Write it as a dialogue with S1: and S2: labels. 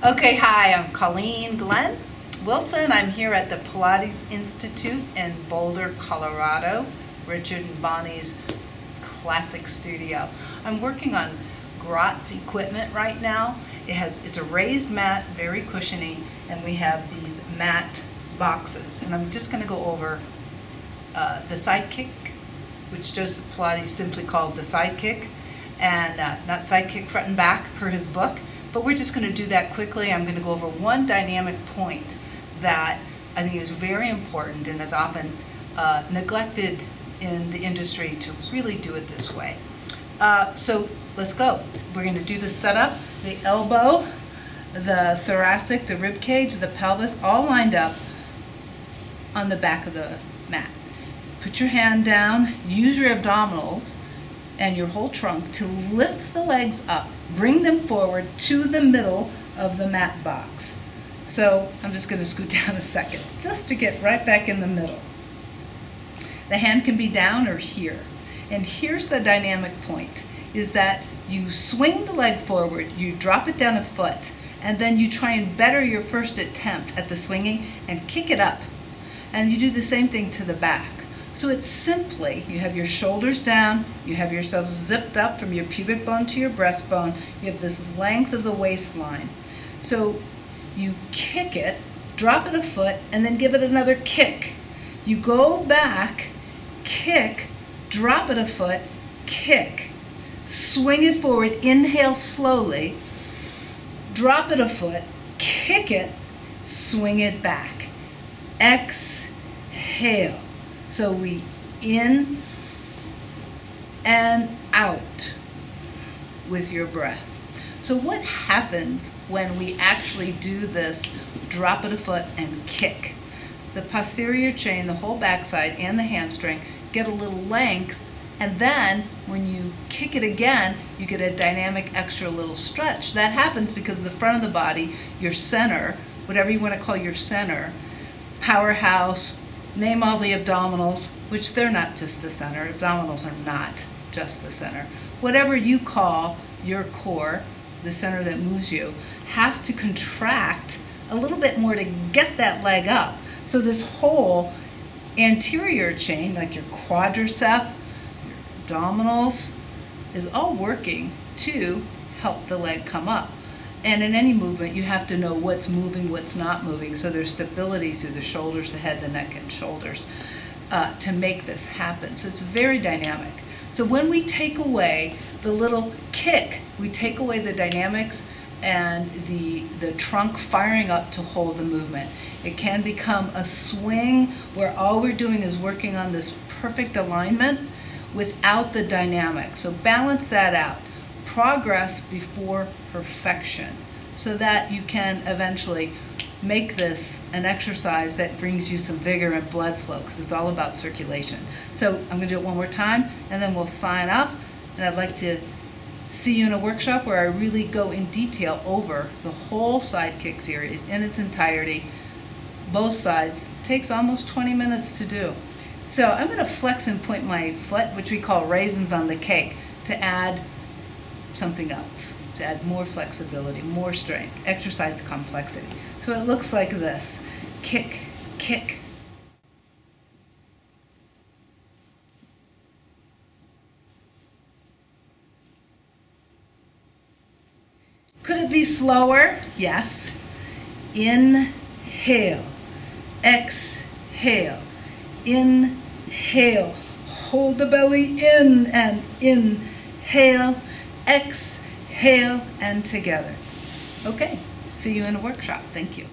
S1: Okay, hi, I'm Colleen Wilson. I'm here at the Pilates Institute in Boulder, Colorado, Richard and Bonnie's classic studio. I'm working on Grot's equipment right now. It's a raised mat, very cushiony, and we have these mat boxes. And I'm just going to go over the sidekick, which Joseph Pilates simply called the sidekick, and not sidekick front and back per his book. But we're just going to do that quickly. I'm going to go over one dynamic point that I think is very important and is often neglected in the industry to really do it this way. So let's go. We're going to do the setup, the elbow, the thoracic, the rib cage, the pelvis, all lined up on the back of the mat. Put your hand down, use your abdominals and your whole trunk to lift the legs up. Bring them forward to the middle of the mat box. So I'm just going to scoot down a second just to get right back in the middle. The hand can be down or here. And here's the dynamic point, is that you swing the leg forward, you drop it down a foot, and then you try and better your first attempt at the swinging and kick it up. And you do the same thing to the back. So it's simply, you have your shoulders down, you have yourself zipped up from your pubic bone to your breastbone, you have this length of the waistline. So you kick it, drop it a foot, and then give it another kick. You go back, kick, drop it a foot, kick. Swing it forward, inhale slowly, drop it a foot, kick it, swing it back. Exhale. So we in and out with your breath. So what happens when we actually do this drop it a foot and kick? The posterior chain, the whole backside, and the hamstring get a little length, and then when you kick it again, you get a dynamic extra little stretch. That happens because the front of the body, your center, whatever you want to call your center, powerhouse, name all the abdominals, which they're not just the center. Abdominals are not just the center. Whatever you call your core, the center that moves you, has to contract a little bit more to get that leg up. So this whole anterior chain, like your quadricep, your abdominals, is all working to help the leg come up. And in any movement, you have to know what's moving, what's not moving. So there's stability through the shoulders, the head, the neck, and shoulders to make this happen. So it's very dynamic. So when we take away the little kick, we take away the dynamics and the trunk firing up to hold the movement. It can become a swing where all we're doing is working on this perfect alignment without the dynamic. So balance that out. Progress before perfection, so that you can eventually make this an exercise that brings you some vigor and blood flow, because it's all about circulation. So I'm going to do it one more time, and then we'll sign off. And I'd like to see you in a workshop where I really go in detail over the whole sidekick series in its entirety. Both sides. Takes almost 20 minutes to do. So I'm going to flex and point my foot, which we call raisins on the cake, to add something else, to add more flexibility, more strength, exercise complexity. So it looks like this. Kick, kick. Could it be slower? Yes. Inhale, exhale, inhale. Hold the belly in and inhale, exhale, and together. Okay, see you in a workshop. Thank you.